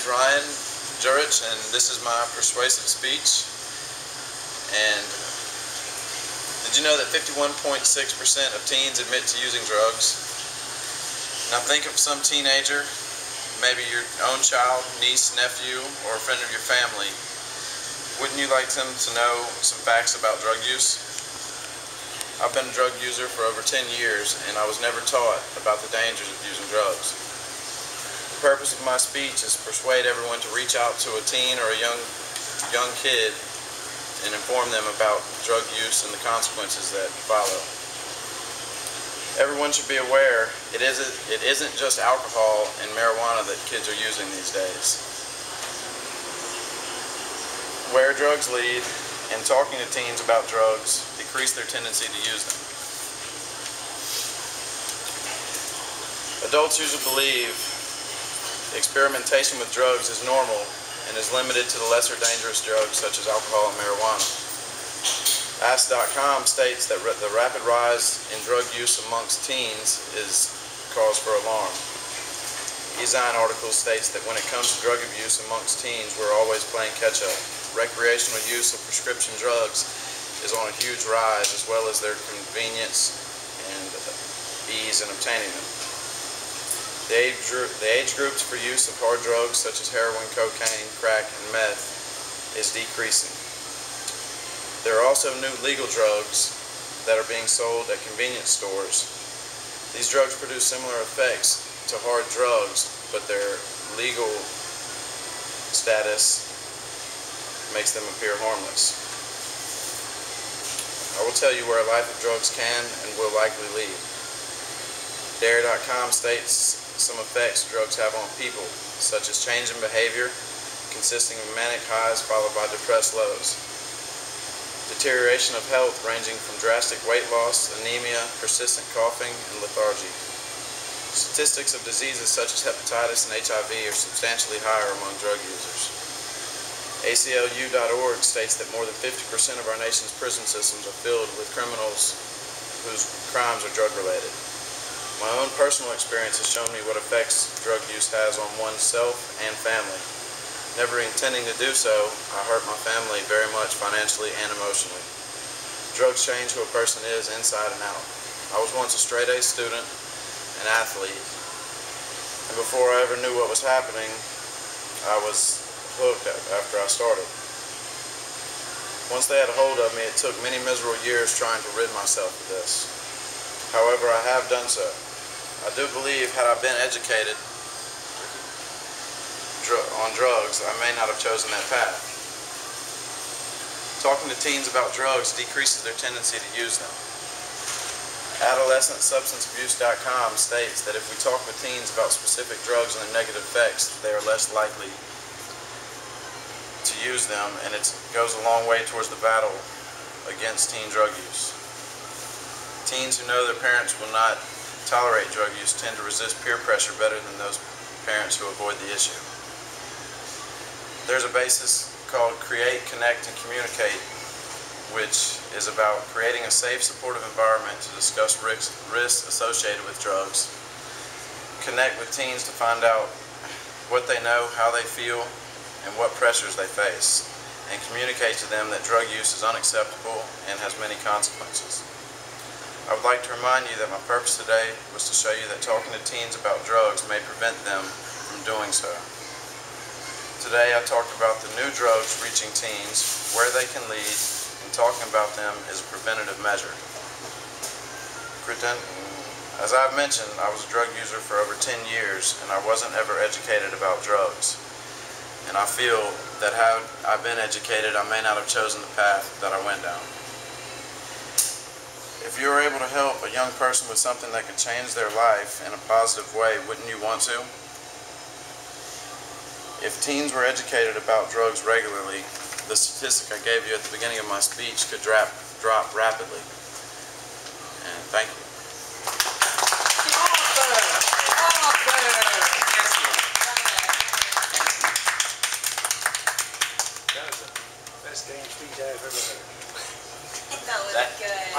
is Ryan Jurich, and this is my persuasive speech. And did you know that 51.6% of teens admit to using drugs? Now think of some teenager, maybe your own child, niece, nephew, or a friend of your family. Wouldn't you like them to know some facts about drug use? I've been a drug user for over 10 years, and I was never taught about the dangers of using drugs. The purpose of my speech is to persuade everyone to reach out to a teen or a young kid and inform them about drug use and the consequences that follow. Everyone should be aware it isn't just alcohol and marijuana that kids are using these days. Where drugs lead and talking to teens about drugs decrease their tendency to use them. Adults usually believe experimentation with drugs is normal and is limited to the lesser dangerous drugs such as alcohol and marijuana. Ask.com states that the rapid rise in drug use amongst teens is cause for alarm. E-Zine article states that when it comes to drug abuse amongst teens, we're always playing catch-up. Recreational use of prescription drugs is on a huge rise, as well as their convenience and ease in obtaining them. The age groups for use of hard drugs such as heroin, cocaine, crack, and meth is decreasing. There are also new legal drugs that are being sold at convenience stores. These drugs produce similar effects to hard drugs, but their legal status makes them appear harmless. I will tell you where a life of drugs can and will likely lead. Dare.com states some effects drugs have on people, such as change in behavior consisting of manic highs followed by depressed lows. Deterioration of health ranging from drastic weight loss, anemia, persistent coughing, and lethargy. Statistics of diseases such as hepatitis and HIV are substantially higher among drug users. ACLU.org states that more than 50% of our nation's prison systems are filled with criminals whose crimes are drug-related. My own personal experience has shown me what effects drug use has on oneself and family. Never intending to do so, I hurt my family very much financially and emotionally. Drugs change who a person is inside and out. I was once a straight-A student, an athlete, and before I ever knew what was happening, I was hooked after I started. Once they had a hold of me, it took many miserable years trying to rid myself of this. However, I have done so. I do believe had I been educated on drugs, I may not have chosen that path. Talking to teens about drugs decreases their tendency to use them. AdolescentSubstanceAbuse.com states that if we talk with teens about specific drugs and their negative effects, they are less likely to use them, and it goes a long way towards the battle against teen drug use. Teens who know their parents will not tolerate drug use tend to resist peer pressure better than those parents who avoid the issue. There's a basis called Create, Connect, and Communicate, which is about creating a safe, supportive environment to discuss risks associated with drugs, connect with teens to find out what they know, how they feel, and what pressures they face, and communicate to them that drug use is unacceptable and has many consequences. I would like to remind you that my purpose today was to show you that talking to teens about drugs may prevent them from doing so. Today I talked about the new drugs reaching teens, where they can lead, and talking about them is a preventative measure. As I've mentioned, I was a drug user for over 10 years, and I wasn't ever educated about drugs. And I feel that had I been educated, I may not have chosen the path that I went down. If you were able to help a young person with something that could change their life in a positive way, wouldn't you want to? If teens were educated about drugs regularly, the statistic I gave you at the beginning of my speech could drop rapidly. And thank you. That was the best damn speech I've ever heard. That was good.